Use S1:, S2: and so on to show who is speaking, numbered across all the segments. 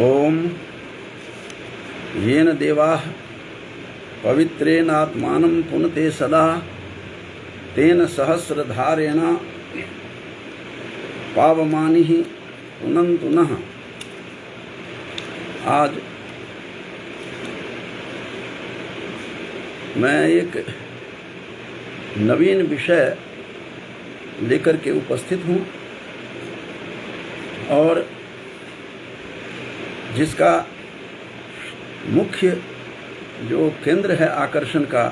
S1: ओम येन देवाः पवित्रेणात्मानं पुनते सदा तेन सहस्रधारेण पावमानिः पुनन्तु नः। आज मैं एक नवीन विषय लेकर के उपस्थित हूँ और जिसका मुख्य जो केंद्र है आकर्षण का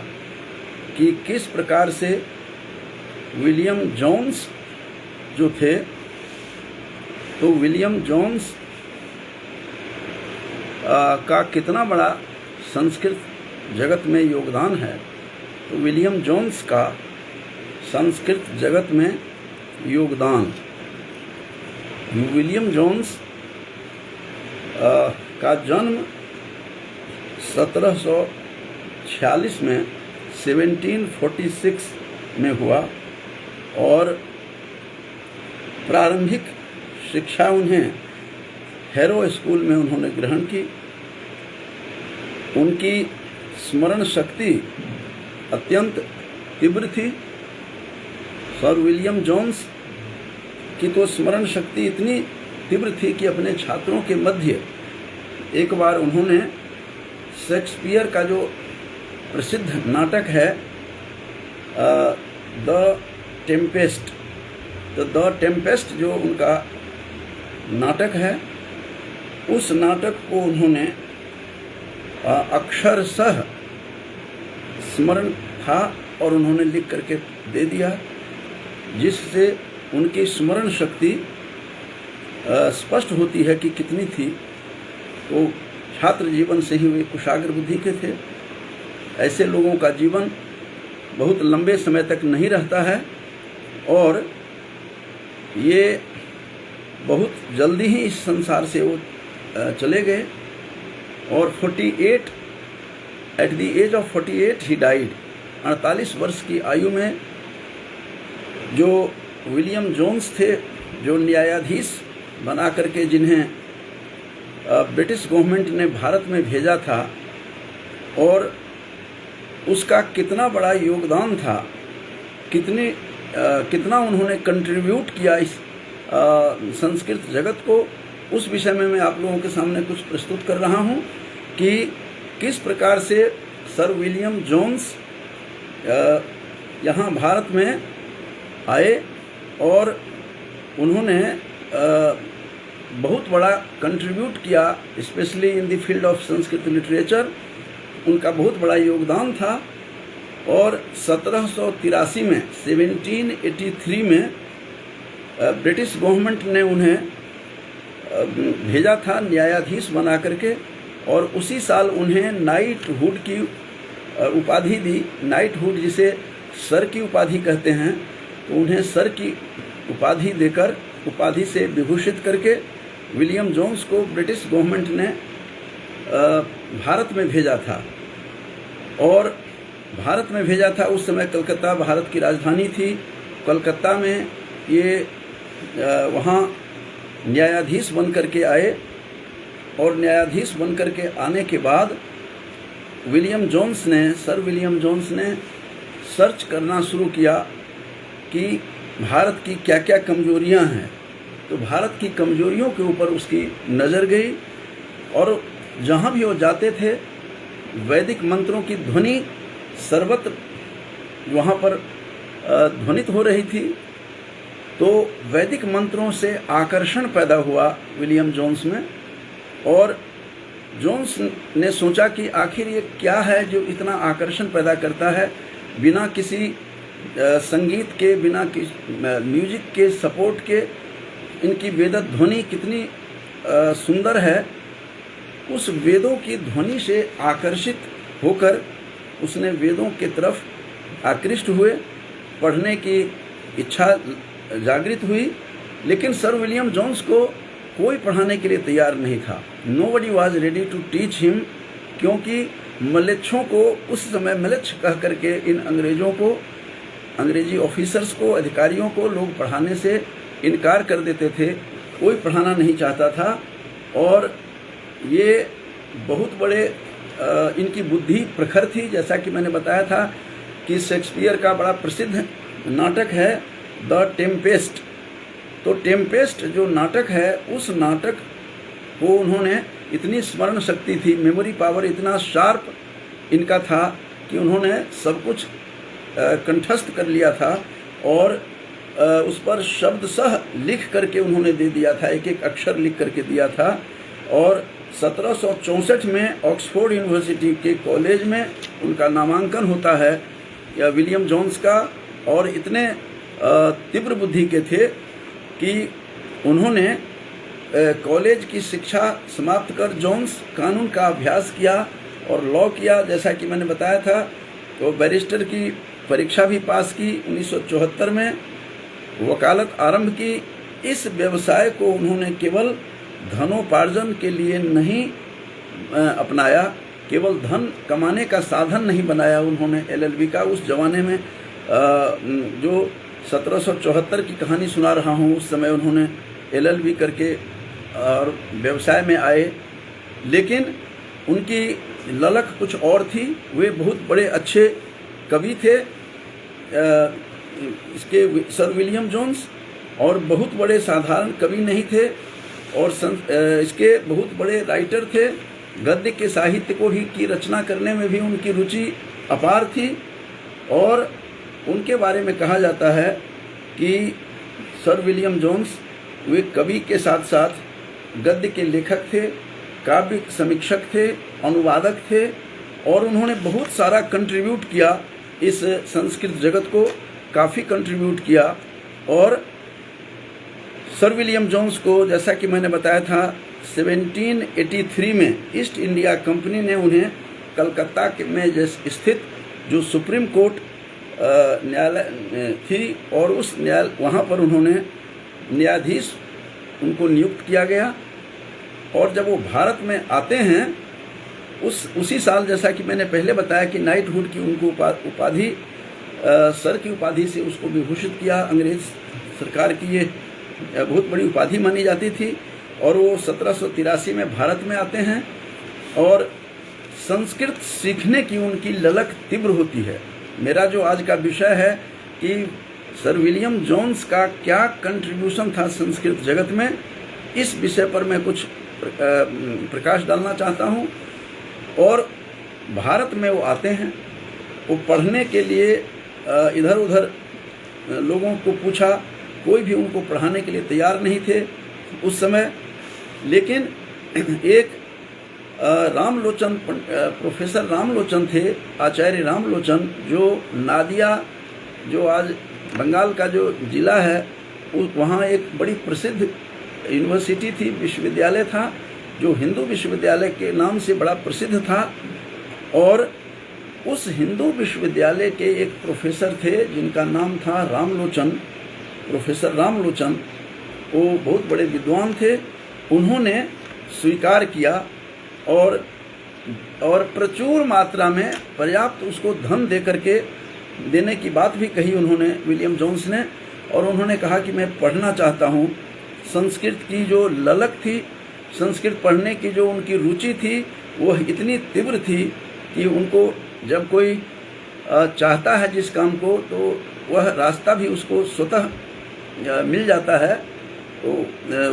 S1: कि किस प्रकार से विलियम जोन्स जो थे, तो विलियम जोन्स का कितना बड़ा संस्कृत जगत में योगदान है। तो विलियम जोन्स का संस्कृत जगत में योगदान, विलियम जोन्स का जन्म 1746 में 1746 में हुआ और प्रारंभिक शिक्षा उन्हें हैरो स्कूल में उन्होंने ग्रहण की। उनकी स्मरण शक्ति अत्यंत तीव्र थी। सर विलियम जोन्स की तो स्मरण शक्ति इतनी तीव्र थी कि अपने छात्रों के मध्य एक बार उन्होंने शेक्सपियर का जो प्रसिद्ध नाटक है द टेम्पेस्ट, तो द टेम्पेस्ट जो उनका नाटक है, उस नाटक को उन्होंने अक्षरशः स्मरण था और उन्होंने लिख करके दे दिया, जिससे उनकी स्मरण शक्ति स्पष्ट होती है कि कितनी थी। तो छात्र जीवन से ही वे कुशाग्र बुद्धि के थे। ऐसे लोगों का जीवन बहुत लंबे समय तक नहीं रहता है और ये बहुत जल्दी ही इस संसार से वो चले गए और 48 एट द एज ऑफ 48 ही डाइड। 48 वर्ष की आयु में जो विलियम जोन्स थे, जो न्यायाधीश बना करके जिन्हें ब्रिटिश गवर्नमेंट ने भारत में भेजा था, और उसका कितना बड़ा योगदान था, कितना उन्होंने कंट्रीब्यूट किया इस संस्कृत जगत को, उस विषय में मैं आप लोगों के सामने कुछ प्रस्तुत कर रहा हूं कि किस प्रकार से सर विलियम जोन्स यहाँ भारत में आए और उन्होंने बहुत बड़ा कंट्रीब्यूट किया, specially in the field of Sanskrit literature. उनका बहुत बड़ा योगदान था और 1783 में 1783 में ब्रिटिश गवर्नमेंट ने उन्हें भेजा था न्यायाधीश बना करके, और उसी साल उन्हें नाइटहुड की उपाधि दी। नाइटहुड जिसे सर की उपाधि कहते हैं, तो उन्हें सर की उपाधि देकर, उपाधि से विभूषित करके विलियम जोन्स को ब्रिटिश गवर्नमेंट ने भारत में भेजा था। और भारत में भेजा था, उस समय कलकत्ता भारत की राजधानी थी। कलकत्ता में ये वहाँ न्यायाधीश बन करके आए और न्यायाधीश बन करके आने के बाद सर विलियम जोन्स ने सर्च करना शुरू किया कि भारत की क्या क्या कमजोरियां हैं। तो भारत की कमजोरियों के ऊपर उसकी नज़र गई और जहाँ भी वो जाते थे वैदिक मंत्रों की ध्वनि सर्वत्र वहाँ पर ध्वनित हो रही थी। तो वैदिक मंत्रों से आकर्षण पैदा हुआ विलियम जोन्स में, और जोन्स ने सोचा कि आखिर ये क्या है जो इतना आकर्षण पैदा करता है, बिना किसी संगीत के, बिना म्यूजिक के सपोर्ट के इनकी वेद ध्वनि कितनी सुंदर है। उस वेदों की ध्वनि से आकर्षित होकर उसने वेदों की तरफ आकृष्ट हुए, पढ़ने की इच्छा जागृत हुई। लेकिन सर विलियम जोन्स को कोई पढ़ाने के लिए तैयार नहीं था। Nobody was ready to teach him, क्योंकि मलेच्छों को उस समय मलेच्छ कह करके इन अंग्रेजों को, अंग्रेजी ऑफिसर्स को, अधिकारियों को लोग पढ़ाने से इनकार कर देते थे। कोई पढ़ाना नहीं चाहता था और ये बहुत बड़े इनकी बुद्धि प्रखर थी। जैसा कि मैंने बताया था कि शेक्सपियर का बड़ा प्रसिद्ध नाटक है द टेम्पेस्ट। तो टेम्पेस्ट जो नाटक है, उस नाटक को उन्होंने, इतनी स्मरण शक्ति थी, मेमोरी पावर इतना शार्प इनका था कि उन्होंने सब कुछ कंठस्थ कर लिया था और उस पर शब्दशः लिख करके उन्होंने दे दिया था, एक एक अक्षर लिख करके दिया था। और 1764 में ऑक्सफोर्ड यूनिवर्सिटी के कॉलेज में उनका नामांकन होता है, या विलियम जोन्स का। और इतने तीव्र बुद्धि के थे कि उन्होंने कॉलेज की शिक्षा समाप्त कर जोन्स कानून का अभ्यास किया और लॉ किया, जैसा कि मैंने बताया था। तो बैरिस्टर की परीक्षा भी पास की। 1974 में वकालत आरंभ की। इस व्यवसाय को उन्होंने केवल धनोपार्जन के लिए नहीं अपनाया, केवल धन कमाने का साधन नहीं बनाया उन्होंने एलएलबी का। उस जमाने में जो 1774 की कहानी सुना रहा हूँ, उस समय उन्होंने एलएलबी करके और व्यवसाय में आए। लेकिन उनकी ललक कुछ और थी। वे बहुत बड़े अच्छे कवि थे, इसके सर विलियम जोन्स, और बहुत बड़े साधारण कवि नहीं थे, और इसके बहुत बड़े राइटर थे। गद्य के साहित्य को भी की रचना करने में भी उनकी रुचि अपार थी। और उनके बारे में कहा जाता है कि सर विलियम जोन्स वे कवि के साथ साथ गद्य के लेखक थे, काव्य समीक्षक थे, अनुवादक थे, और उन्होंने बहुत सारा कंट्रीब्यूट किया इस संस्कृत जगत को, काफ़ी कंट्रीब्यूट किया। और सर विलियम जोन्स को, जैसा कि मैंने बताया था, 1783 में ईस्ट इंडिया कंपनी ने उन्हें कलकत्ता में स्थित जो सुप्रीम कोर्ट न्यायालय थी, और उस वहाँ पर उन्होंने न्यायाधीश उनको नियुक्त किया गया। और जब वो भारत में आते हैं, उसी साल, जैसा कि मैंने पहले बताया कि नाइटहुड की उनको उपाधि, सर की उपाधि से उसको विभूषित किया। अंग्रेज सरकार की ये बहुत बड़ी उपाधि मानी जाती थी। और वो 1783 में भारत में आते हैं, और संस्कृत सीखने की उनकी ललक तीव्र होती है। मेरा जो आज का विषय है कि सर विलियम जोन्स का क्या कंट्रीब्यूशन था संस्कृत जगत में, इस विषय पर मैं कुछ प्रकाश डालना चाहता हूँ। और भारत में वो आते हैं, वो पढ़ने के लिए इधर उधर लोगों को पूछा, कोई भी उनको पढ़ाने के लिए तैयार नहीं थे उस समय। लेकिन एक रामलोचन, प्रोफेसर रामलोचन थे, आचार्य रामलोचन, जो नादिया, जो आज बंगाल का जो ज़िला है, वहाँ एक बड़ी प्रसिद्ध यूनिवर्सिटी थी, विश्वविद्यालय था, जो हिंदू विश्वविद्यालय के नाम से बड़ा प्रसिद्ध था। और उस हिंदू विश्वविद्यालय के एक प्रोफेसर थे जिनका नाम था रामलोचन, प्रोफेसर रामलोचन। वो बहुत बड़े विद्वान थे। उन्होंने स्वीकार किया और प्रचुर मात्रा में पर्याप्त उसको धन दे करके देने की बात भी कही उन्होंने, विलियम जोन्स ने। और उन्होंने कहा कि मैं पढ़ना चाहता हूँ। संस्कृत की जो ललक थी, संस्कृत पढ़ने की जो उनकी रुचि थी, वह इतनी तीव्र थी कि उनको जब कोई चाहता है जिस काम को, तो वह रास्ता भी उसको स्वतः मिल जाता है। तो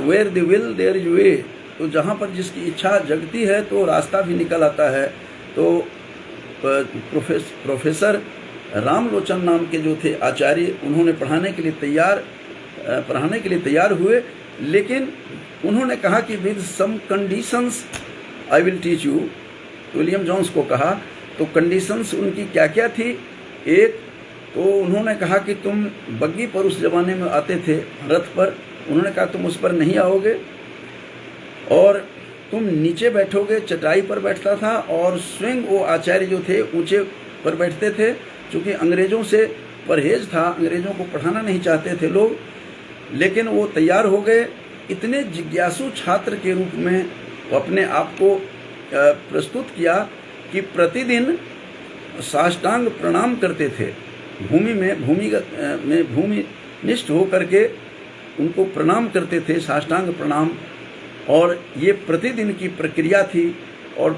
S1: where the will there is way, तो जहाँ पर जिसकी इच्छा जगती है तो रास्ता भी निकल आता है। तो प्रोफेसर रामलोचन नाम के जो थे आचार्य, उन्होंने पढ़ाने के लिए तैयार हुए। लेकिन उन्होंने कहा कि with some conditions I will teach you, William Jones को कहा। तो कंडीशंस उनकी क्या क्या थी? एक तो उन्होंने कहा कि तुम बग्गी पर उस ज़माने में आते थे, रथ पर, उन्होंने कहा तुम उस पर नहीं आओगे और तुम नीचे बैठोगे, चटाई पर बैठता था। और स्वयं वो आचार्य जो थे ऊंचे पर बैठते थे, क्योंकि अंग्रेज़ों से परहेज था, अंग्रेज़ों को पढ़ाना नहीं चाहते थे लोग। लेकिन वो तैयार हो गए। इतने जिज्ञासु छात्र के रूप में वो अपने आप को प्रस्तुत किया कि प्रतिदिन साष्टांग प्रणाम करते थे, भूमिनिष्ठ हो करके उनको प्रणाम करते थे, साष्टांग प्रणाम। और ये प्रतिदिन की प्रक्रिया थी। और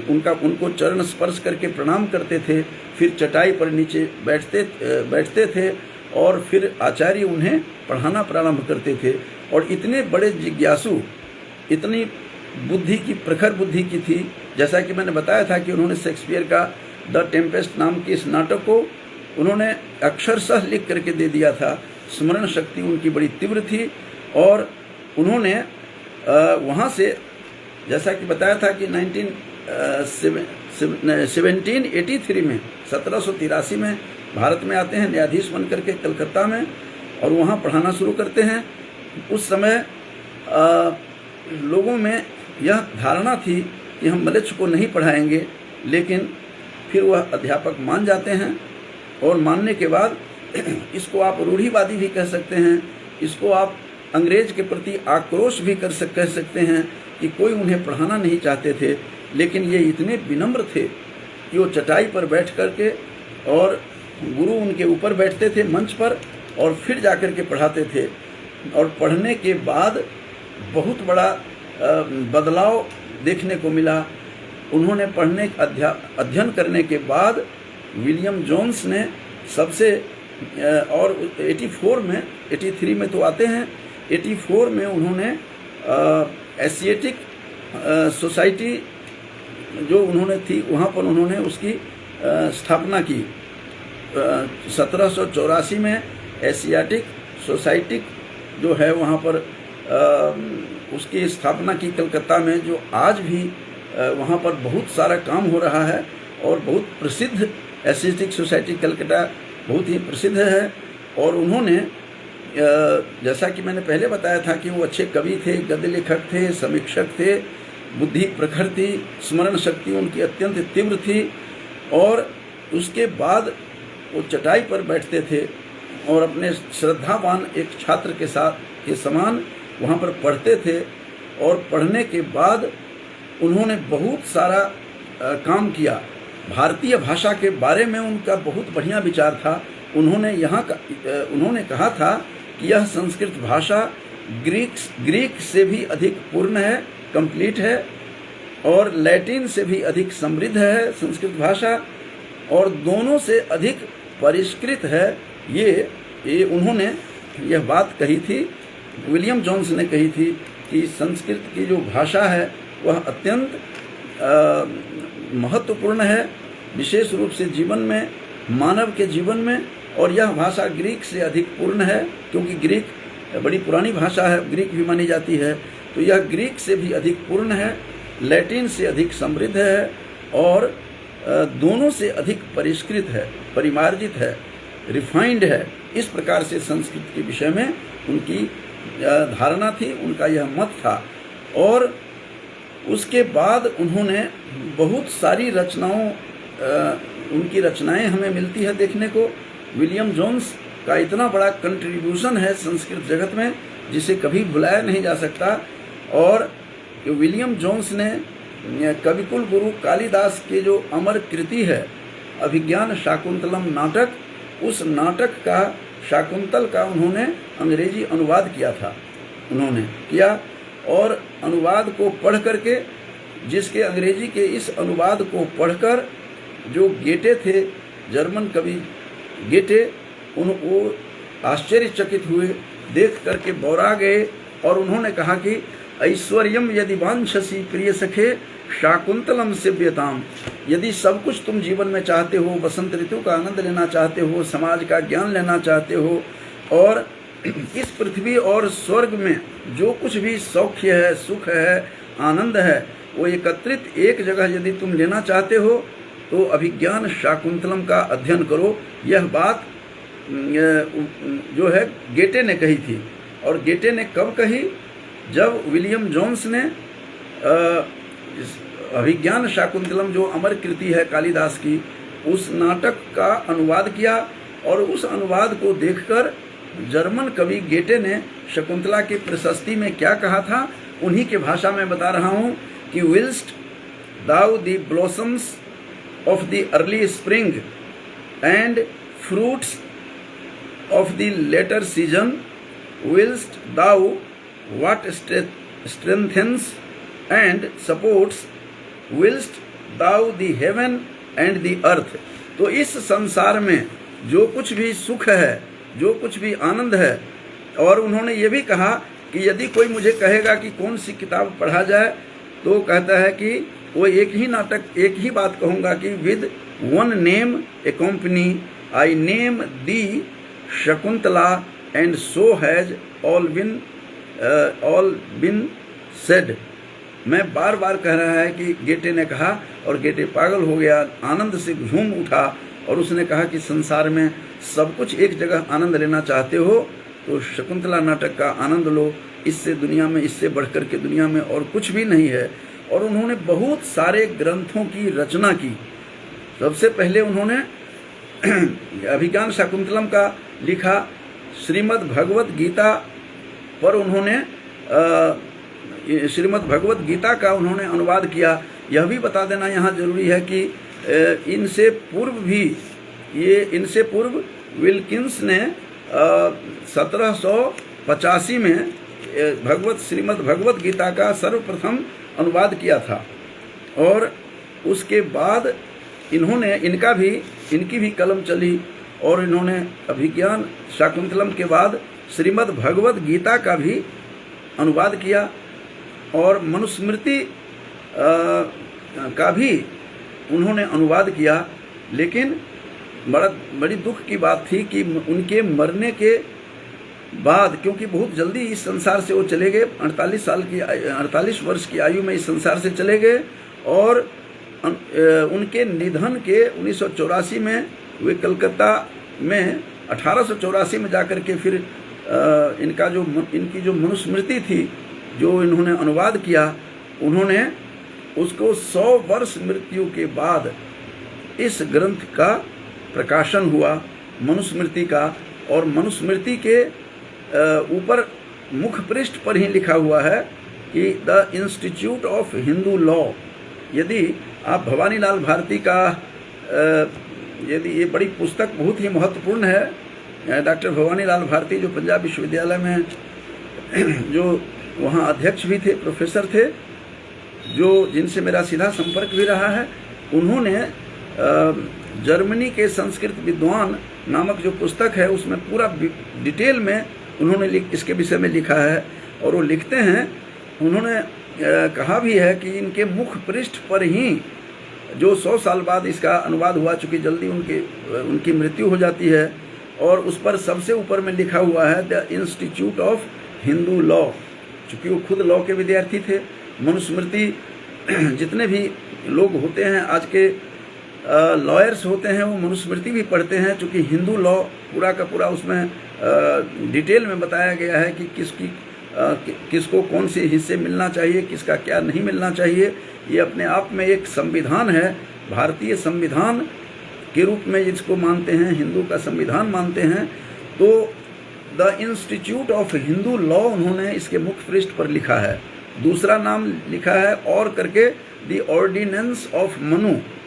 S1: उनको चरण स्पर्श करके प्रणाम करते थे, फिर चटाई पर नीचे बैठते थे और फिर आचार्य उन्हें पढ़ाना प्रारंभ करते थे। और इतने बड़े जिज्ञासु, इतनी बुद्धि की, प्रखर बुद्धि की थी। जैसा कि मैंने बताया था कि उन्होंने शेक्सपियर का द टेम्पेस्ट नाम के इस नाटक को उन्होंने अक्षरशः लिख करके दे दिया था। स्मरण शक्ति उनकी बड़ी तीव्र थी और उन्होंने वहाँ से, जैसा कि बताया था कि 1783 में 1783 में भारत में आते हैं न्यायाधीश बन करके कलकत्ता में, और वहाँ पढ़ाना शुरू करते हैं। उस समय लोगों में यह धारणा थी कि हम म्लेच्छ को नहीं पढ़ाएंगे, लेकिन फिर वह अध्यापक मान जाते हैं। और मानने के बाद इसको आप रूढ़िवादी भी कह सकते हैं, इसको आप अंग्रेज के प्रति आक्रोश भी कह सकते हैं कि कोई उन्हें पढ़ाना नहीं चाहते थे। लेकिन ये इतने विनम्र थे कि वो चटाई पर बैठ करके, और गुरु उनके ऊपर बैठते थे मंच पर, और फिर जाकर के पढ़ाते थे। और पढ़ने के बाद बहुत बड़ा बदलाव देखने को मिला। उन्होंने अध्ययन करने के बाद विलियम जोन्स ने सबसे, और 83 में तो आते हैं, 84 में उन्होंने एशियाटिक सोसाइटी जो उन्होंने थी वहाँ पर उन्होंने उसकी स्थापना की। 1784 में एशियाटिक सोसाइटी जो है वहाँ पर उसकी स्थापना की कलकत्ता में, जो आज भी वहाँ पर बहुत सारा काम हो रहा है। और बहुत प्रसिद्ध एशियाटिक सोसाइटी कलकत्ता बहुत ही प्रसिद्ध है। और उन्होंने, जैसा कि मैंने पहले बताया था कि वो अच्छे कवि थे, गद्य लेखक थे, समीक्षक थे, बुद्धि प्रखर थी, स्मरण शक्ति उनकी अत्यंत तीव्र थी। और उसके बाद वो चटाई पर बैठते थे और अपने श्रद्धावान एक छात्र के समान वहाँ पर पढ़ते थे। और पढ़ने के बाद उन्होंने बहुत सारा काम किया। भारतीय भाषा के बारे में उनका बहुत बढ़िया विचार था। उन्होंने कहा था कि यह संस्कृत भाषा ग्रीक से भी अधिक पूर्ण है, कंप्लीट है, और लैटिन से भी अधिक समृद्ध है संस्कृत भाषा, और दोनों से अधिक परिष्कृत है। ये उन्होंने यह बात कही थी, विलियम जोन्स ने कही थी कि संस्कृत की जो भाषा है वह अत्यंत महत्वपूर्ण है, विशेष रूप से जीवन में, मानव के जीवन में। और यह भाषा ग्रीक से अधिक पूर्ण है, क्योंकि ग्रीक बड़ी पुरानी भाषा है, ग्रीक भी मानी जाती है। तो यह ग्रीक से भी अधिक पूर्ण है, लैटिन से अधिक समृद्ध है, और दोनों से अधिक परिष्कृत है, परिमार्जित है, रिफाइंड है। इस प्रकार से संस्कृत के विषय में उनकी धारणा थी, उनका यह मत था। और उसके बाद उन्होंने बहुत सारी उनकी रचनाएं हमें मिलती है देखने को। विलियम जोन्स का इतना बड़ा कंट्रीब्यूशन है संस्कृत जगत में, जिसे कभी भुलाया नहीं जा सकता। और विलियम जोन्स ने कविकुल गुरु कालिदास के जो अमर कृति है अभिज्ञान शाकुंतलम नाटक, उस नाटक का, शाकुंतल का उन्होंने अंग्रेजी अनुवाद किया था, उन्होंने किया। और अनुवाद को पढ़ करके, जिसके अंग्रेजी के इस अनुवाद को पढ़कर जो गेटे थे, जर्मन कवि गेटे, वो आश्चर्यचकित हुए, देख करके बौरा गए। और उन्होंने कहा कि ऐश्वर्यम यदि वांछसी प्रिय सखे शाकुंतलम सेव्यताम। यदि सब कुछ तुम जीवन में चाहते हो, बसंत ऋतु का आनंद लेना चाहते हो, समाज का ज्ञान लेना चाहते हो, और इस पृथ्वी और स्वर्ग में जो कुछ भी सौख्य है, सुख है, आनंद है, वो एकत्रित एक जगह यदि तुम लेना चाहते हो तो अभिज्ञान शाकुंतलम का अध्ययन करो। यह बात जो है गेटे ने कही थी। और गेटे ने कब कही? जब विलियम जोन्स ने अभिज्ञान शाकुंतलम जो अमर कृति है कालिदास की, उस नाटक का अनुवाद किया। और उस अनुवाद को देखकर जर्मन कवि गेटे ने शकुंतला की प्रशस्ति में क्या कहा था, उन्हीं के भाषा में बता रहा हूँ कि whilst thou the blossoms of the early spring and fruits of the later season, whilst thou what strengthens and supports whilst thou the heaven and the earth। तो इस संसार में जो कुछ भी सुख है, जो कुछ भी आनंद है, और उन्होंने ये भी कहा कि यदि कोई मुझे कहेगा कि कौन सी किताब पढ़ा जाए, तो कहता है कि वो एक ही नाटक, एक ही बात कहूँगा कि with one name A company I name the Shakuntala and so has all been said. मैं बार बार कह रहा है कि गेटे ने कहा, और गेटे पागल हो गया, आनंद से झूम उठा, और उसने कहा कि संसार में सब कुछ एक जगह आनंद लेना चाहते हो तो शकुंतला नाटक का आनंद लो, इससे दुनिया में, इससे बढ़कर के दुनिया में और कुछ भी नहीं है। और उन्होंने बहुत सारे ग्रंथों की रचना की। सबसे पहले उन्होंने अभिज्ञान शाकुंतलम का लिखा, श्रीमद् भगवत गीता पर उन्होंने श्रीमद् भगवत गीता का उन्होंने अनुवाद किया। यह भी बता देना यहाँ जरूरी है कि इनसे पूर्व विल्किंस ने 1785 में श्रीमद् भगवत गीता का सर्वप्रथम अनुवाद किया था, और उसके बाद इनकी भी कलम चली, और इन्होंने अभिज्ञान शाकुंतलम के बाद श्रीमद् भगवत गीता का भी अनुवाद किया, और मनुस्मृति का भी उन्होंने अनुवाद किया। लेकिन बड़ी दुख की बात थी कि उनके मरने के बाद, क्योंकि बहुत जल्दी इस संसार से वो चले गए, 48 वर्ष की आयु में इस संसार से चले गए, और उनके निधन के 1984 में वे कलकत्ता में 1884 में जाकर के फिर इनकी जो मनुस्मृति थी, जो इन्होंने अनुवाद किया, उन्होंने उसको 100 वर्ष मृत्यु के बाद इस ग्रंथ का प्रकाशन हुआ, मनुस्मृति का। और मनुस्मृति के ऊपर मुख पृष्ठ पर ही लिखा हुआ है कि the institute of Hindu law. यदि आप भवानी लाल भारती का यदि ये बड़ी पुस्तक बहुत ही महत्वपूर्ण है, डॉक्टर भवानी लाल भारती जो पंजाब विश्वविद्यालय में जो वहाँ अध्यक्ष भी थे, प्रोफेसर थे, जिनसे मेरा सीधा संपर्क भी रहा है, उन्होंने जर्मनी के संस्कृत विद्वान नामक जो पुस्तक है उसमें पूरा डिटेल में उन्होंने इसके विषय में लिखा है। और वो लिखते हैं, उन्होंने कहा भी है कि इनके मुख पृष्ठ पर ही जो 100 साल बाद इसका अनुवाद हुआ, चूँकि जल्दी उनकी मृत्यु हो जाती है, और उस पर सबसे ऊपर में लिखा हुआ है the institute of Hindu law. चूँकि वो खुद लॉ के विद्यार्थी थे, मनुस्मृति जितने भी लोग होते हैं आज के लॉयर्स होते हैं, वो मनुस्मृति भी पढ़ते हैं, चूँकि हिंदू लॉ पूरा का पूरा उसमें डिटेल में बताया गया है कि किसको कौन से हिस्से मिलना चाहिए, किसका क्या नहीं मिलना चाहिए। ये अपने आप में एक संविधान है, भारतीय संविधान के रूप में जिसको मानते हैं, हिंदू का संविधान मानते हैं। तो the institute of Hindu law उन्होंने इसके मुख्य पृष्ठ पर लिखा है। दूसरा नाम लिखा है और करके द ऑर्डिनेंस ऑफ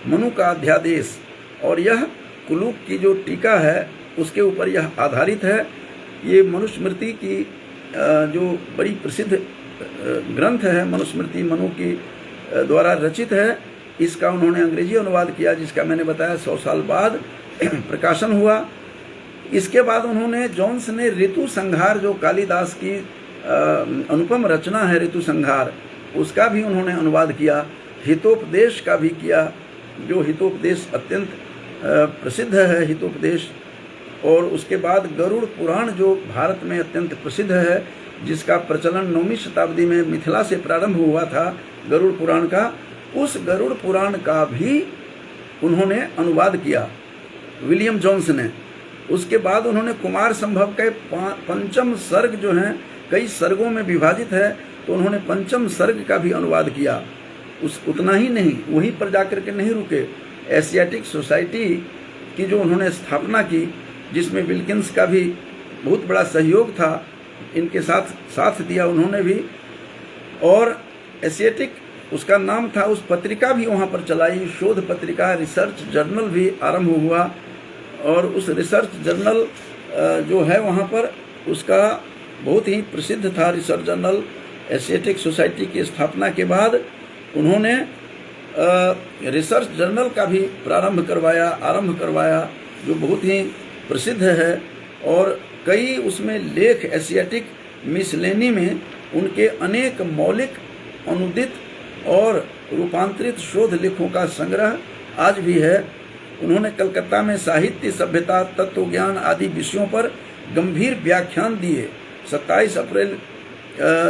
S1: मनु का अध्यादेश, और यह कुलूक की जो टीका है उसके ऊपर यह आधारित है। ये मनुस्मृति की जो बड़ी प्रसिद्ध ग्रंथ है, मनुस्मृति मनु की द्वारा रचित है, इसका उन्होंने अंग्रेजी अनुवाद किया, जिसका मैंने बताया 100 साल बाद प्रकाशन हुआ। इसके बाद उन्होंने जोन्स ने ऋतु संहार, जो कालिदास की अनुपम रचना है ऋतु संहार, उसका भी उन्होंने अनुवाद किया। हितोपदेश का भी किया, जो हितोपदेश अत्यंत प्रसिद्ध है, हितोपदेश। और उसके बाद गरुड़ पुराण जो भारत में अत्यंत प्रसिद्ध है, जिसका प्रचलन 9वीं शताब्दी में मिथिला से प्रारंभ हुआ था, गरुड़ पुराण का, उस गरुड़ पुराण का भी उन्होंने अनुवाद किया विलियम जोन्स ने। उसके बाद उन्होंने कुमार संभव के पंचम सर्ग जो हैं, कई सर्गों में विभाजित है, तो उन्होंने पंचम सर्ग का भी अनुवाद किया। उतना ही नहीं, वहीं पर जाकर के नहीं रुके, एशियाटिक सोसाइटी की जो उन्होंने स्थापना की, जिसमें विल्किंस का भी बहुत बड़ा सहयोग था, इनके साथ दिया उन्होंने भी। और एशियाटिक उसका नाम था, उस पत्रिका भी वहाँ पर चलाई, शोध पत्रिका, रिसर्च जर्नल भी आरंभ हुआ। और उस रिसर्च जर्नल जो है वहाँ पर, उसका बहुत ही प्रसिद्ध था रिसर्च जर्नल। एशियाटिक सोसाइटी की स्थापना के बाद उन्होंने रिसर्च जर्नल का भी आरंभ करवाया, जो बहुत ही प्रसिद्ध है। और कई उसमें लेख एशियाटिक मिसलेनी में उनके अनेक मौलिक, अनुदित और रूपांतरित शोध लेखों का संग्रह आज भी है। उन्होंने कलकत्ता में साहित्य, सभ्यता, तत्वज्ञान आदि विषयों पर गंभीर व्याख्यान दिए। 27 अप्रैल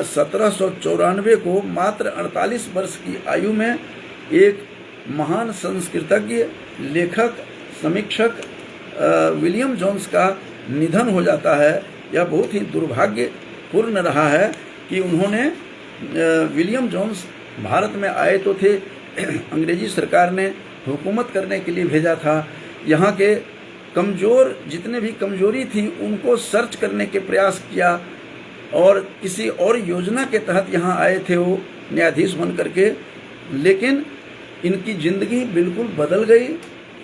S1: 1794 को मात्र 48 वर्ष की आयु में एक महान संस्कृतज्ञ, लेखक, समीक्षक विलियम जोन्स का निधन हो जाता है। यह बहुत ही दुर्भाग्यपूर्ण रहा है कि उन्होंने विलियम जोन्स भारत में आए तो थे, अंग्रेजी सरकार ने हुकूमत करने के लिए भेजा था। यहाँ के कमज़ोर, जितने भी कमजोरी थी उनको सर्च करने के प्रयास किया और किसी और योजना के तहत यहाँ आए थे वो न्यायाधीश बन करके। लेकिन इनकी ज़िंदगी बिल्कुल बदल गई,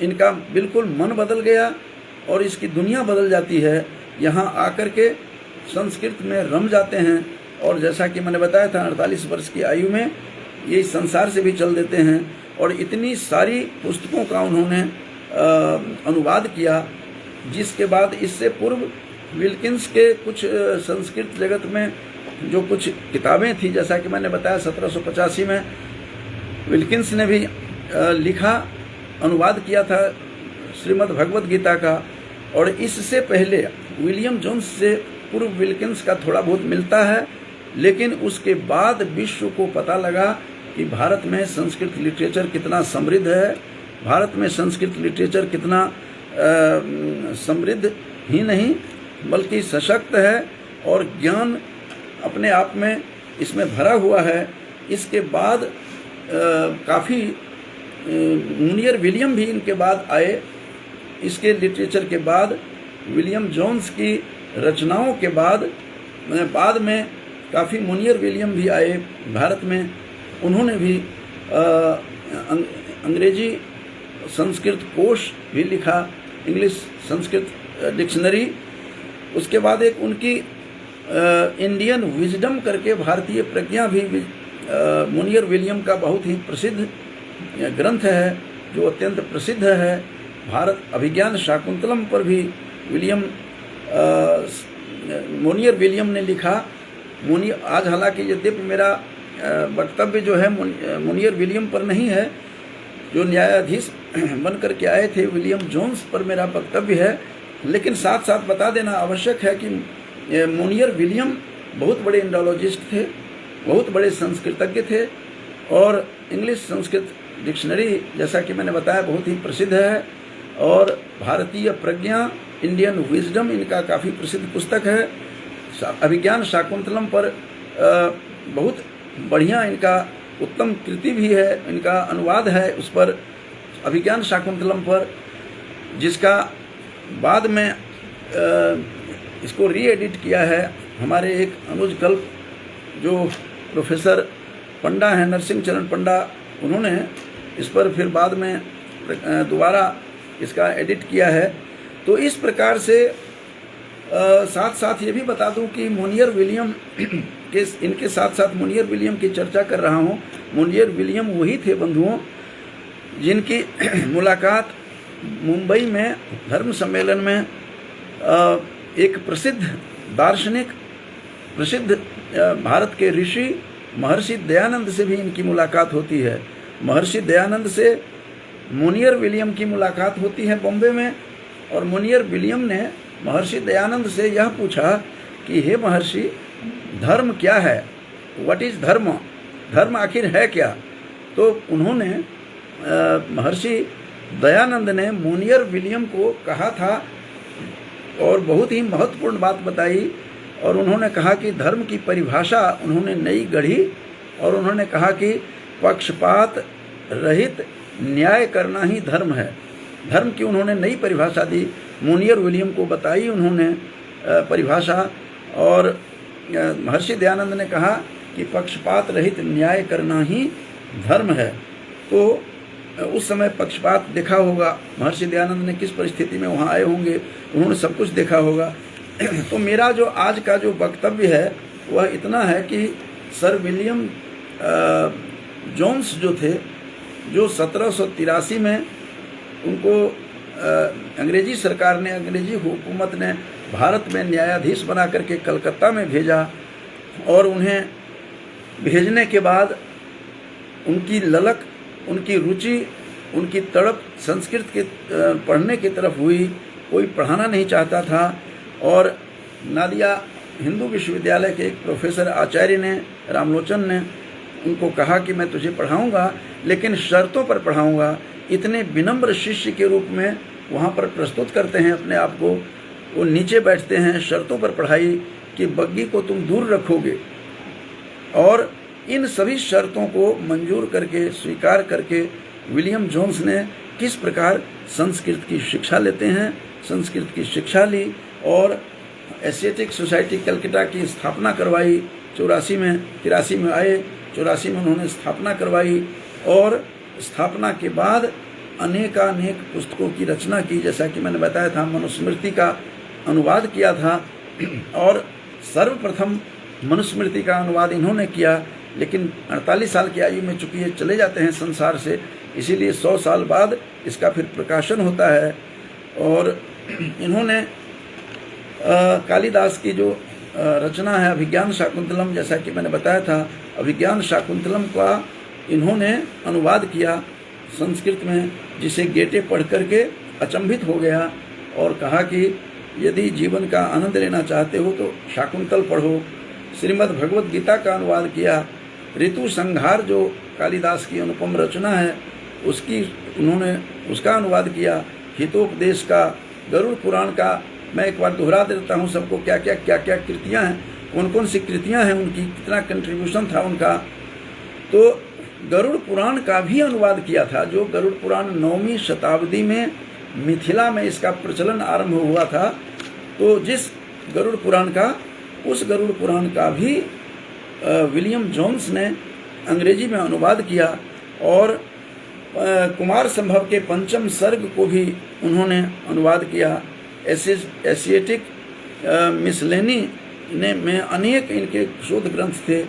S1: इनका बिल्कुल मन बदल गया और इसकी दुनिया बदल जाती है। यहाँ आकर के संस्कृत में रम जाते हैं और जैसा कि मैंने बताया था 48 वर्ष की आयु में ये संसार से भी चल देते हैं। और इतनी सारी पुस्तकों का उन्होंने अनुवाद किया, जिसके बाद इससे पूर्व विल्किंस के कुछ संस्कृत जगत में जो कुछ किताबें थी, जैसा कि मैंने बताया 1785 में विल्किंस ने भी लिखा, अनुवाद किया था श्रीमद् भगवत गीता का। और इससे पहले विलियम जोन्स से पूर्व विल्किंस का थोड़ा बहुत मिलता है, लेकिन उसके बाद विश्व को पता लगा कि भारत में संस्कृत लिटरेचर कितना समृद्ध है, भारत में संस्कृत लिटरेचर कितना समृद्ध ही नहीं बल्कि सशक्त है और ज्ञान अपने आप में इसमें भरा हुआ है। इसके बाद काफ़ी मुनियर विलियम भी इनके बाद आए। इसके लिटरेचर के बाद विलियम जोन्स की रचनाओं के बाद में काफ़ी मुनियर विलियम भी आए भारत में। उन्होंने भी अंग्रेजी संस्कृत कोश भी लिखा, इंग्लिश संस्कृत डिक्शनरी। उसके बाद एक उनकी इंडियन विजडम करके भारतीय प्रज्ञा भी मुनियर विलियम का बहुत ही प्रसिद्ध ग्रंथ है, जो अत्यंत प्रसिद्ध है। भारत अभिज्ञान शाकुंतलम पर भी मुनियर विलियम ने लिखा। आज हालांकि यद्यपि मेरा वक्तव्य जो है मुनियर विलियम पर नहीं है, जो न्यायाधीश बन कर के आए थे विलियम जोन्स पर मेरा वक्तव्य है, लेकिन साथ साथ बता देना आवश्यक है कि मुनियर विलियम बहुत बड़े इंडोलॉजिस्ट थे, बहुत बड़े संस्कृतज्ञ थे और इंग्लिश संस्कृत डिक्शनरी जैसा कि मैंने बताया बहुत ही प्रसिद्ध है। और भारतीय प्रज्ञा, इंडियन विजडम इनका काफ़ी प्रसिद्ध पुस्तक है। अभिज्ञान शाकुंतलम पर बहुत बढ़िया इनका उत्तम कृति भी है, इनका अनुवाद है उस पर, अभिज्ञान शाकुंतलम पर, जिसका बाद में इसको री-एडिट किया है हमारे एक अनुज कल्प जो प्रोफेसर पंडा हैं, नरसिंह चरण पंडा, उन्होंने इस पर फिर बाद में दोबारा इसका एडिट किया है। तो इस प्रकार से साथ साथ ये भी बता दूं कि मुनियर विलियम के इनके साथ साथ मुनियर विलियम की चर्चा कर रहा हूं। मुनियर विलियम वही थे बंधुओं जिनकी मुलाकात मुंबई में धर्म सम्मेलन में एक प्रसिद्ध दार्शनिक, प्रसिद्ध भारत के ऋषि महर्षि दयानंद से भी इनकी मुलाकात होती है। महर्षि दयानंद से मुनियर विलियम की मुलाकात होती है बॉम्बे में, और मुनियर विलियम ने महर्षि दयानंद से यह पूछा कि हे महर्षि, धर्म क्या है, व्हाट इज़ धर्म, धर्म आखिर है क्या। तो उन्होंने महर्षि दयानंद ने मुनियर विलियम को कहा था और बहुत ही महत्वपूर्ण बात बताई, और उन्होंने कहा कि धर्म की परिभाषा उन्होंने नई गढ़ी और उन्होंने कहा कि पक्षपात रहित न्याय करना ही धर्म है। धर्म की उन्होंने नई परिभाषा दी, मुनियर विलियम को बताई उन्होंने परिभाषा, और महर्षि दयानंद ने कहा कि पक्षपात रहित न्याय करना ही धर्म है। तो उस समय पक्षपात देखा होगा, महर्षि दयानंद ने किस परिस्थिति में वहाँ आए होंगे, उन्होंने सब कुछ देखा होगा। तो मेरा जो आज का जो वक्तव्य है वह इतना है कि सर विलियम जोन्स जो थे, जो 1783 में उनको अंग्रेजी सरकार ने, अंग्रेजी हुकूमत ने भारत में न्यायाधीश बना करके कलकत्ता में भेजा, और उन्हें भेजने के बाद उनकी ललक, उनकी रुचि, उनकी तड़प संस्कृत के पढ़ने की तरफ हुई। कोई पढ़ाना नहीं चाहता था, और नादिया हिंदू विश्वविद्यालय के एक प्रोफेसर आचार्य ने, रामलोचन ने उनको कहा कि मैं तुझे पढ़ाऊंगा, लेकिन शर्तों पर पढ़ाऊंगा। इतने विनम्र शिष्य के रूप में वहाँ पर प्रस्तुत करते हैं अपने आप को, वो नीचे बैठते हैं, शर्तों पर पढ़ाई कि बग्गी को तुम दूर रखोगे। और इन सभी शर्तों को मंजूर करके, स्वीकार करके विलियम जोन्स ने किस प्रकार संस्कृत की शिक्षा लेते हैं, संस्कृत की शिक्षा ली और एशियाटिक सोसाइटी कलकत्ता की स्थापना करवाई। 83 में आए, 84 में उन्होंने स्थापना करवाई, और स्थापना के बाद अनेकानेक पुस्तकों की रचना की। जैसा कि मैंने बताया था, मनुस्मृति का अनुवाद किया था, और सर्वप्रथम मनुस्मृति का अनुवाद इन्होंने किया। लेकिन 48 साल की आयु में चूँकि ये चले जाते हैं संसार से, इसीलिए 100 साल बाद इसका फिर प्रकाशन होता है। और इन्होंने कालिदास की जो रचना है अभिज्ञान शाकुंतलम, जैसा कि मैंने बताया था, अभिज्ञान शाकुंतलम का इन्होंने अनुवाद किया संस्कृत में, जिसे गेटे पढ़ करके अचंभित हो गया और कहा कि यदि जीवन का आनंद लेना चाहते हो तो शाकुंतल पढ़ो। श्रीमद् भगवत गीता का अनुवाद किया। ऋतु संहार जो कालिदास की अनुपम रचना है, उसका अनुवाद किया। हितोपदेश का, गरुड़ पुराण का, मैं एक बार दोहरा देता हूँ सबको, क्या क्या कृतियाँ हैं, कौन कौन सी कृतियाँ हैं उनकी, कितना कंट्रीब्यूशन था उनका। तो गरुड़ पुराण का भी अनुवाद किया था, जो गरुड़ पुराण 9वीं शताब्दी में मिथिला में इसका प्रचलन आरंभ हुआ था। तो जिस गरुड़ पुराण का, उस गरुड़ पुराण का भी विलियम जोन्स ने अंग्रेजी में अनुवाद किया, और कुमार संभव के पंचम सर्ग को भी उन्होंने अनुवाद किया। एशियाटिक मिसलेनी में अनेक इनके शोध ग्रंथ थे,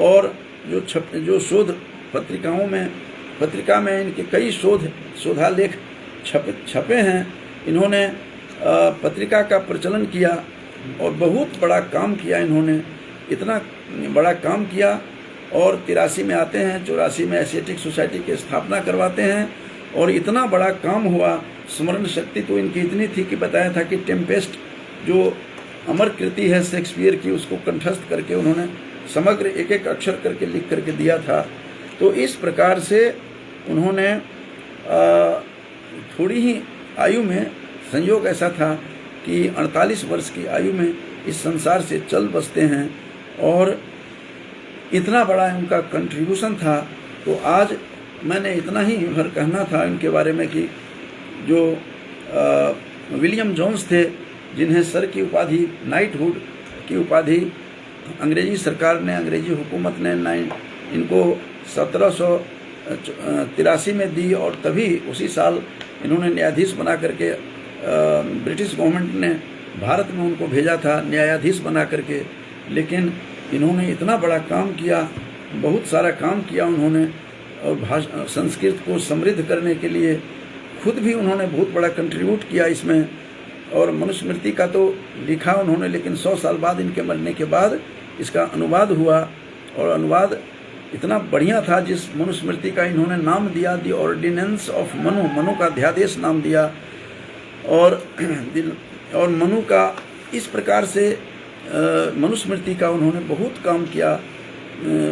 S1: और जो शोध पत्रिका में इनके कई शोधालेख छपे हैं। इन्होंने पत्रिका का प्रचलन किया और बहुत बड़ा काम किया इन्होंने, इतना बड़ा काम किया। और 83 में आते हैं, 84 में एशियाटिक सोसाइटी की स्थापना करवाते हैं, और इतना बड़ा काम हुआ। स्मरण शक्ति तो इनकी इतनी थी कि बताया था कि टेम्पेस्ट जो अमर कृति है शेक्सपियर की, उसको कंठस्थ करके उन्होंने समग्र एक एक अक्षर करके लिख करके दिया था। तो इस प्रकार से उन्होंने थोड़ी ही आयु में, संयोग ऐसा था कि 48 वर्ष की आयु में इस संसार से चल बसते हैं, और इतना बड़ा उनका कंट्रीब्यूशन था। तो आज मैंने इतना ही भर कहना था इनके बारे में कि जो विलियम जोन्स थे, जिन्हें सर की उपाधि, नाइटहुड की उपाधि अंग्रेजी सरकार ने, अंग्रेजी हुकूमत ने इनको 1783 में दी, और तभी उसी साल इन्होंने न्यायाधीश बना करके, ब्रिटिश गवर्नमेंट ने भारत में उनको भेजा था न्यायाधीश बना करके। लेकिन इन्होंने इतना बड़ा काम किया, बहुत सारा काम किया उन्होंने, और संस्कृत को समृद्ध करने के लिए खुद भी उन्होंने बहुत बड़ा कंट्रीब्यूट किया इसमें। और मनुस्मृति का तो लिखा उन्होंने, लेकिन 100 साल बाद इनके मरने के बाद इसका अनुवाद हुआ, और अनुवाद इतना बढ़िया था, जिस मनुस्मृति का इन्होंने नाम दिया दी ऑर्डिनेंस ऑफ मनु, मनु का अध्यादेश नाम दिया। और मनु का इस प्रकार से मनुस्मृति का उन्होंने बहुत काम किया।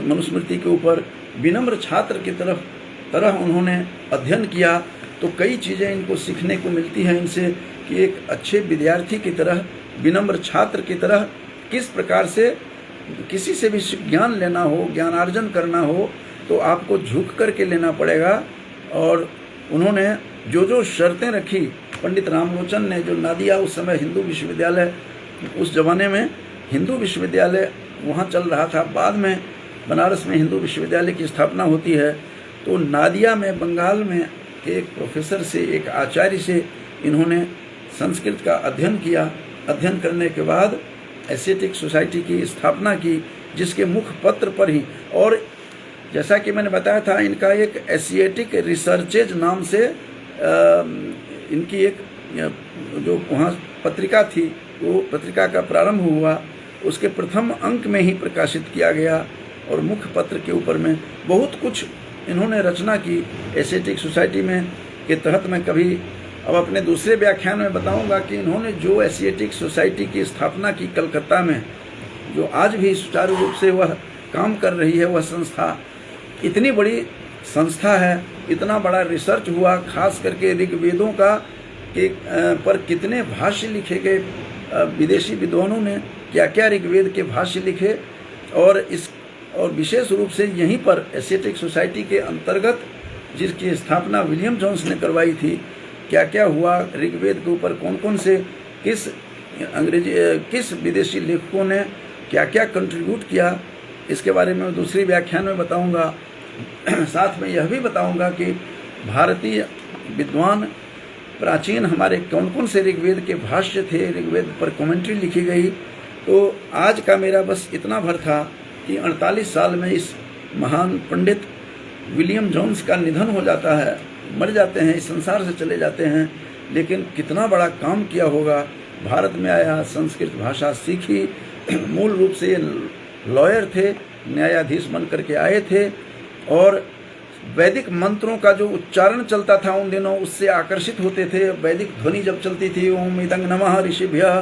S1: मनुस्मृति के ऊपर विनम्र छात्र की तरह उन्होंने अध्ययन किया। तो कई चीज़ें इनको सीखने को मिलती हैं इनसे, कि एक अच्छे विद्यार्थी की तरह, विनम्र छात्र की तरह किस प्रकार से किसी से भी ज्ञान लेना हो, ज्ञानार्जन करना हो, तो आपको झुक करके लेना पड़ेगा। और उन्होंने जो शर्तें रखी, पंडित रामलोचन ने, जो नादिया उस समय हिंदू विश्वविद्यालय, उस ज़माने में हिंदू विश्वविद्यालय वहाँ चल रहा था, बाद में बनारस में हिंदू विश्वविद्यालय की स्थापना होती है। तो नादिया में, बंगाल में एक प्रोफेसर से, एक आचार्य से इन्होंने संस्कृत का अध्ययन किया। अध्ययन करने के बाद एशियाटिक सोसाइटी की स्थापना की, जिसके मुखपत्र पर ही, और जैसा कि मैंने बताया था, इनका एक एशियाटिक रिसर्चेज नाम से इनकी एक जो वहाँ पत्रिका थी, वो पत्रिका का प्रारंभ हुआ, उसके प्रथम अंक में ही प्रकाशित किया गया, और मुखपत्र के ऊपर में बहुत कुछ इन्होंने रचना की एशियाटिक सोसाइटी में के तहत। मैं कभी अब अपने दूसरे व्याख्यान में बताऊंगा कि इन्होंने जो एशियाटिक सोसाइटी की स्थापना की कलकत्ता में, जो आज भी सुचारू रूप से वह काम कर रही है, वह संस्था इतनी बड़ी संस्था है, इतना बड़ा रिसर्च हुआ, खास करके ऋग्वेदों का कि पर कितने भाष्य लिखे गए, विदेशी विद्वानों ने क्या क्या ऋग्वेद के भाष्य लिखे, और विशेष रूप से यहीं पर एशियाटिक सोसाइटी के अंतर्गत जिसकी स्थापना विलियम जोन्स ने करवाई थी, क्या क्या हुआ ऋग्वेद के ऊपर, कौन कौन से किस विदेशी लेखकों ने क्या क्या कंट्रीब्यूट किया, इसके बारे में दूसरी व्याख्यान में बताऊंगा। साथ में यह भी बताऊंगा कि भारतीय विद्वान प्राचीन हमारे कौन कौन से ऋग्वेद के भाष्य थे, ऋग्वेद पर कमेंट्री लिखी गई। तो आज का मेरा बस इतना भर था कि 48 साल में इस महान पंडित विलियम जोन्स का निधन हो जाता है, मर जाते हैं, इस संसार से चले जाते हैं, लेकिन कितना बड़ा काम किया होगा। भारत में आया, संस्कृत भाषा सीखी, मूल रूप से ये लॉयर थे, न्यायाधीश बन करके आए थे, और वैदिक मंत्रों का जो उच्चारण चलता था उन दिनों, उससे आकर्षित होते थे। वैदिक ध्वनि जब चलती थी, ओम इदं नमः ऋषिभ्यः,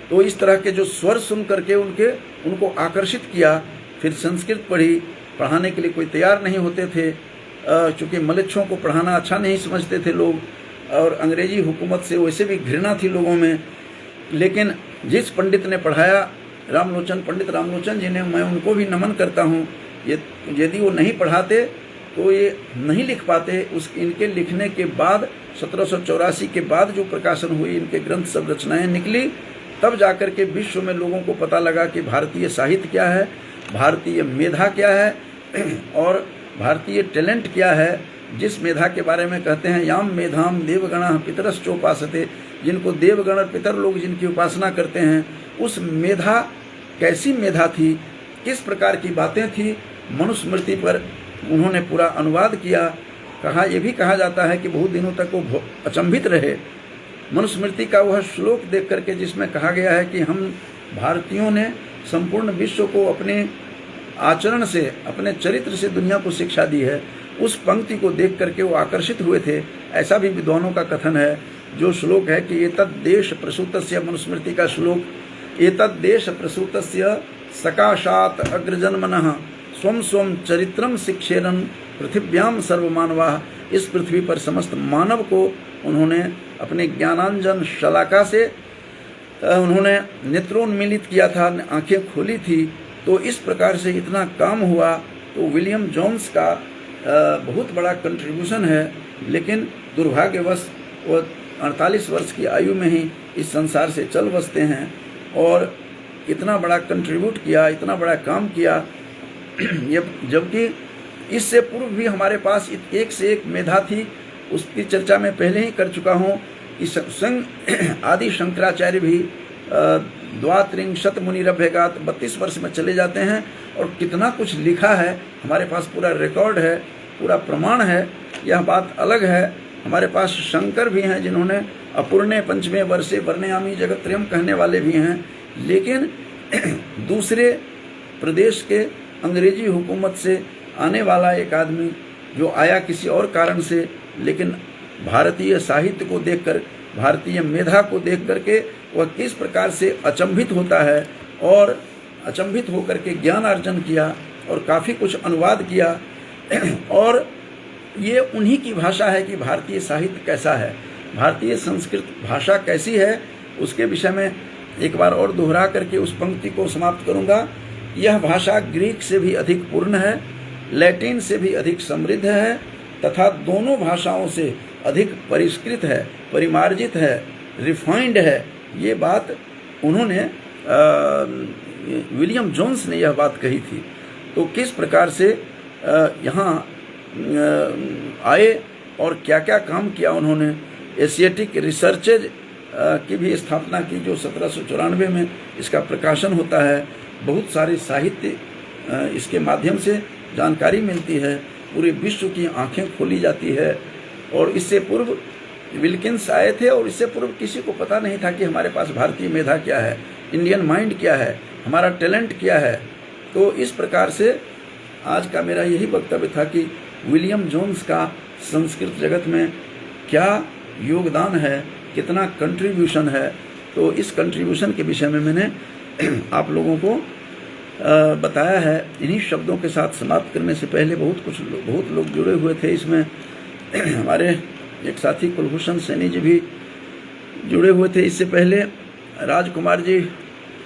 S1: तो इस तरह के जो स्वर सुन करके उनको आकर्षित किया। फिर संस्कृत पढ़ाने के लिए कोई तैयार नहीं होते थे, चूँकि मलेच्छों को पढ़ाना अच्छा नहीं समझते थे लोग, और अंग्रेजी हुकूमत से वैसे भी घृणा थी लोगों में। लेकिन जिस पंडित ने पढ़ाया, पंडित रामलोचन जी ने, मैं उनको भी नमन करता हूँ। यदि वो नहीं पढ़ाते तो ये नहीं लिख पाते। इनके लिखने के बाद 1784 के बाद जो प्रकाशन हुई, इनके ग्रंथ सब रचनाएं निकली, तब जाकर के विश्व में लोगों को पता लगा कि भारतीय साहित्य क्या है, भारतीय मेधा क्या है, और भारतीय टैलेंट क्या है। जिस मेधा के बारे में कहते हैं, याम मेधाम देवगण पितरश्चोपासते, जिनको देवगण और पितर लोग जिनकी उपासना करते हैं, उस मेधा कैसी मेधा थी, किस प्रकार की बातें थी, मनुस्मृति पर उन्होंने पूरा अनुवाद किया। ये भी कहा जाता है कि बहुत दिनों तक वो अचंभित रहे मनुस्मृति का वह श्लोक देख करके, जिसमें कहा गया है कि हम भारतीयों ने संपूर्ण विश्व को अपने आचरण से, अपने चरित्र से दुनिया को शिक्षा दी है। उस पंक्ति को देख करके वो आकर्षित हुए थे, ऐसा भी विद्वानों का कथन है। जो श्लोक है कि एतद् देश प्रसूतस्य, मनुस्मृति का श्लोक, एतद् देश प्रसूतस्य सकाशात अग्रजन्मनः स्वम स्वम चरित्रम शिक्षेरन पृथिव्याम सर्वमानवाः। इस पृथ्वी पर समस्त मानव को उन्होंने अपने ज्ञानांजन शलाका से उन्होंने नेत्रोन्मीलित किया था, आंखें खोली थी। तो इस प्रकार से इतना काम हुआ। तो विलियम जोन्स का बहुत बड़ा कंट्रीब्यूशन है, लेकिन दुर्भाग्यवश वो 48 वर्ष की आयु में ही इस संसार से चल बसते हैं। और इतना बड़ा कंट्रीब्यूट किया, इतना बड़ा काम किया, जबकि इससे पूर्व भी हमारे पास एक से एक मेधा थी। उसकी चर्चा मैं पहले ही कर चुका हूँ कि संग आदि शंकराचार्य भी द्वात्रिंशत मुनिरभ्यगात 32 वर्ष में चले जाते हैं, और कितना कुछ लिखा है। हमारे पास पूरा रिकॉर्ड है, पूरा प्रमाण है। यह बात अलग है। हमारे पास शंकर भी हैं, जिन्होंने अपूर्णे पंचमे वर्षे वर्णयामी जगत्त्रयम् कहने वाले भी हैं। लेकिन दूसरे प्रदेश के अंग्रेजी हुकूमत से आने वाला एक आदमी जो आया किसी और कारण से, लेकिन भारतीय साहित्य को देखकर, भारतीय मेधा को देख करके वह किस प्रकार से अचंभित होता है, और अचंभित होकर के ज्ञान अर्जन किया और काफ़ी कुछ अनुवाद किया। और ये उन्हीं की भाषा है कि भारतीय साहित्य कैसा है, भारतीय संस्कृत भाषा कैसी है। उसके विषय में एक बार और दोहरा करके उस पंक्ति को समाप्त करूंगा। यह भाषा ग्रीक से भी अधिक पूर्ण है, लैटिन से भी अधिक समृद्ध है, तथा दोनों भाषाओं से अधिक परिष्कृत है, परिमार्जित है, रिफाइंड है। ये बात उन्होंने विलियम जोन्स ने यह बात कही थी। तो किस प्रकार से यहाँ आए और क्या क्या काम किया उन्होंने। एशियाटिक रिसर्चेज की भी स्थापना की, जो 1794 में इसका प्रकाशन होता है। बहुत सारे साहित्य इसके माध्यम से जानकारी मिलती है, पूरे विश्व की आंखें खोली जाती है। और इससे पूर्व विल्किंस आए थे और इससे पूर्व किसी को पता नहीं था कि हमारे पास भारतीय मेधा क्या है, इंडियन माइंड क्या है, हमारा टैलेंट क्या है। तो इस प्रकार से आज का मेरा यही वक्तव्य था कि विलियम जोन्स का संस्कृत जगत में क्या योगदान है, कितना कंट्रीब्यूशन है। तो इस कंट्रीब्यूशन के विषय में मैंने आप लोगों को बताया है। इन्हीं शब्दों के साथ समाप्त करने से पहले बहुत लोग जुड़े हुए थे इसमें। हमारे एक साथी कुलभूषण सैनी जी भी जुड़े हुए थे इससे पहले, राजकुमार जी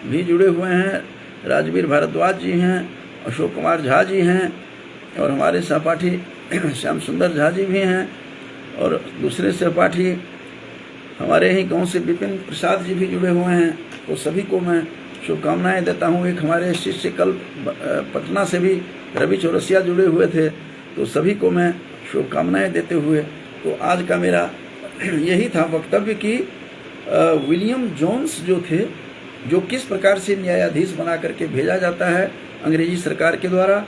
S1: भी जुड़े हुए हैं, राजवीर भारद्वाज जी हैं, अशोक कुमार झा जी हैं, और हमारे सहपाठी श्याम सुंदर झा जी भी हैं, और दूसरे सहपाठी हमारे ही गांव से विपिन प्रसाद जी भी जुड़े हुए हैं। तो सभी को मैं शुभकामनाएं देता हूं। एक हमारे शिष्य कल पटना से भी रवि चौरसिया जुड़े हुए थे, तो सभी को मैं शुभकामनाएं देते हुए, तो आज का मेरा यही था वक्तव्य कि विलियम जोन्स जो थे, जो किस प्रकार से न्यायाधीश बना करके भेजा जाता है अंग्रेजी सरकार के द्वारा,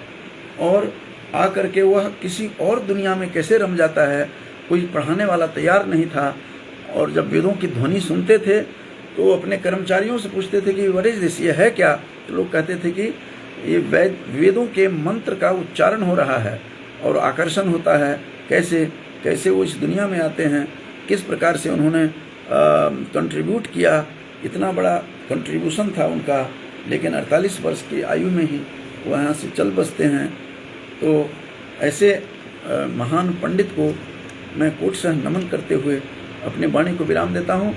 S1: और आकर के वह किसी और दुनिया में कैसे रम जाता है। कोई पढ़ाने वाला तैयार नहीं था, और जब वेदों की ध्वनि सुनते थे तो अपने कर्मचारियों से पूछते थे कि व्हाट इज दिस, ये है क्या। तो लोग कहते थे कि ये वेदों के मंत्र का उच्चारण हो रहा है और आकर्षण होता है। कैसे वो इस दुनिया में आते हैं, किस प्रकार से उन्होंने कंट्रीब्यूट किया। इतना बड़ा कंट्रीब्यूशन था उनका, लेकिन 48 वर्ष की आयु में ही वो यहाँ से चल बसते हैं। तो ऐसे महान पंडित को मैं कोटशः नमन करते हुए अपनी वाणी को विराम देता हूँ।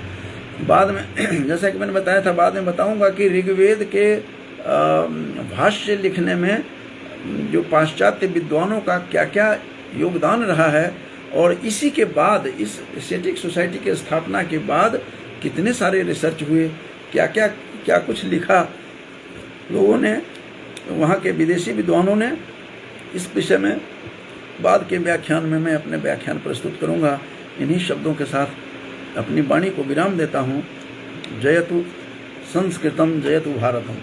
S1: बाद में जैसा कि मैंने बताया था, बाद में बताऊंगा कि ऋग्वेद के भाष्य लिखने में जो पाश्चात्य विद्वानों का क्या क्या योगदान रहा है, और इसी के बाद इस एशियाटिक सोसाइटी के स्थापना के बाद कितने सारे रिसर्च हुए, क्या कुछ लिखा लोगों ने, वहाँ के विदेशी विद्वानों ने। इस विषय में बाद के व्याख्यान में मैं अपने व्याख्यान प्रस्तुत करूँगा। इन्हीं शब्दों के साथ अपनी वाणी को विराम देता हूँ। जयतु संस्कृतम, जयतु भारतम।